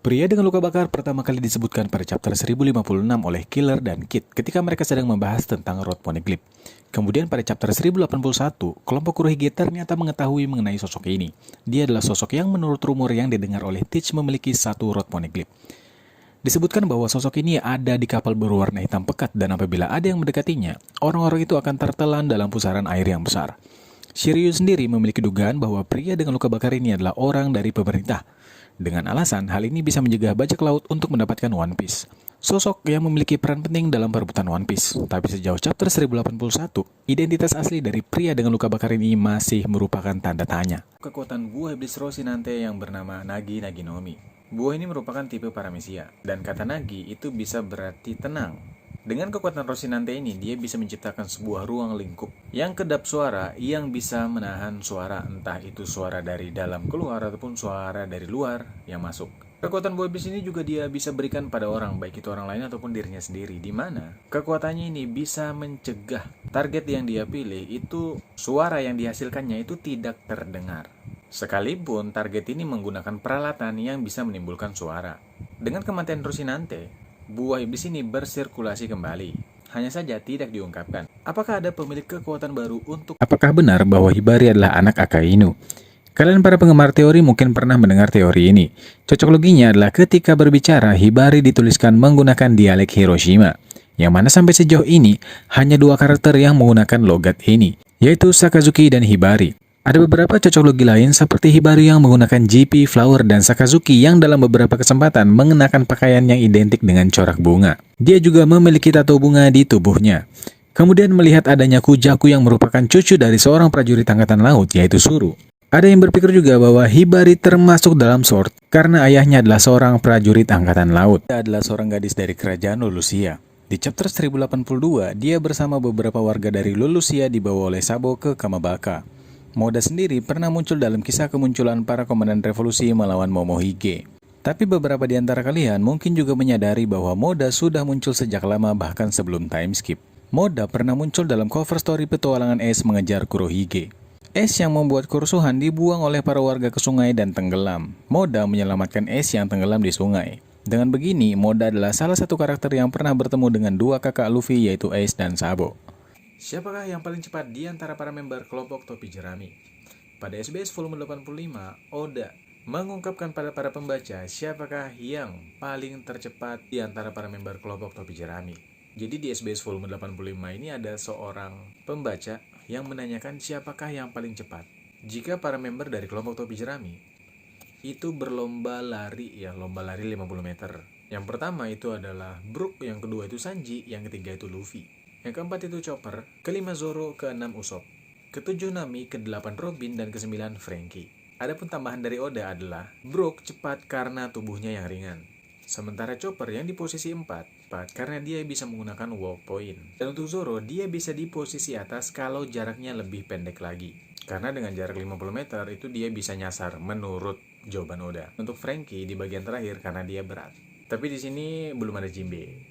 Pria dengan luka bakar pertama kali disebutkan pada chapter 1056 oleh Killer dan Kid ketika mereka sedang membahas tentang Road Poneglyph. Kemudian pada chapter 1081, kelompok Kurohige ternyata mengetahui mengenai sosok ini. Dia adalah sosok yang menurut rumor yang didengar oleh Teach memiliki satu Road Poneglyph. Disebutkan bahwa sosok ini ada di kapal berwarna hitam pekat dan apabila ada yang mendekatinya, orang-orang itu akan tertelan dalam pusaran air yang besar. Shiryu sendiri memiliki dugaan bahwa pria dengan luka bakar ini adalah orang dari pemerintah. Dengan alasan hal ini bisa mencegah bajak laut untuk mendapatkan One Piece. Sosok yang memiliki peran penting dalam perebutan One Piece. Tapi sejauh chapter 1081, identitas asli dari pria dengan luka bakar ini masih merupakan tanda tanya. Kekuatan buah iblis Rocinante yang bernama Nagi Naginomi. Buah ini merupakan tipe paramesia, dan kata Nagi itu bisa berarti tenang. Dengan kekuatan Rocinante ini, dia bisa menciptakan sebuah ruang lingkup yang kedap suara yang bisa menahan suara, entah itu suara dari dalam keluar ataupun suara dari luar yang masuk. Kekuatan buah iblis ini juga dia bisa berikan pada orang, baik itu orang lain ataupun dirinya sendiri, di mana kekuatannya ini bisa mencegah target yang dia pilih itu suara yang dihasilkannya itu tidak terdengar. Sekalipun target ini menggunakan peralatan yang bisa menimbulkan suara. Dengan kematian Rocinante, buah iblis ini bersirkulasi kembali. Hanya saja tidak diungkapkan. Apakah ada pemilik kekuatan baru untuk... Apakah benar bahwa Hibari adalah anak Akainu? Kalian para penggemar teori mungkin pernah mendengar teori ini. Cocok loginya adalah ketika berbicara, Hibari dituliskan menggunakan dialek Hiroshima. Yang mana sampai sejauh ini, hanya dua karakter yang menggunakan logat ini, yaitu Sakazuki dan Hibari. Ada beberapa cocok logi lain seperti Hibari yang menggunakan GP, Flower, dan Sakazuki yang dalam beberapa kesempatan mengenakan pakaian yang identik dengan corak bunga. Dia juga memiliki tato bunga di tubuhnya. Kemudian melihat adanya Kujaku yang merupakan cucu dari seorang prajurit angkatan laut yaitu Suru. Ada yang berpikir juga bahwa Hibari termasuk dalam Sword karena ayahnya adalah seorang prajurit angkatan laut. Dia adalah seorang gadis dari kerajaan Lulusia. Di chapter 1082, dia bersama beberapa warga dari Lulusia dibawa oleh Sabo ke Kamabaka. Moda sendiri pernah muncul dalam kisah kemunculan para komandan revolusi melawan Momohige. Tapi beberapa di antara kalian mungkin juga menyadari bahwa Moda sudah muncul sejak lama bahkan sebelum time skip. Moda pernah muncul dalam cover story petualangan Ace mengejar Kurohige. Ace yang membuat kerusuhan dibuang oleh para warga ke sungai dan tenggelam. Moda menyelamatkan Ace yang tenggelam di sungai. Dengan begini, Moda adalah salah satu karakter yang pernah bertemu dengan dua kakak Luffy yaitu Ace dan Sabo. Siapakah yang paling cepat di antara para member kelompok topi jerami? Pada SBS volume 85, Oda mengungkapkan pada para pembaca siapakah yang paling tercepat di antara para member kelompok topi jerami. Jadi di SBS volume 85 ini ada seorang pembaca yang menanyakan siapakah yang paling cepat. Jika para member dari kelompok topi jerami itu berlomba lari, lomba lari 50 meter. Yang pertama itu adalah Brook, yang kedua itu Sanji, yang ketiga itu Luffy. Yang keempat itu Chopper, kelima Zoro, keenam Usopp, ketujuh Nami, kedelapan Robin, dan kesembilan Franky. Adapun tambahan dari Oda adalah Brook cepat karena tubuhnya yang ringan. Sementara Chopper yang di posisi 4 karena dia bisa menggunakan walk point. Dan untuk Zoro, dia bisa di posisi atas kalau jaraknya lebih pendek lagi. Karena dengan jarak 50 meter itu dia bisa nyasar menurut jawaban Oda. Untuk Franky di bagian terakhir karena dia berat. Tapi di sini belum ada Jinbe.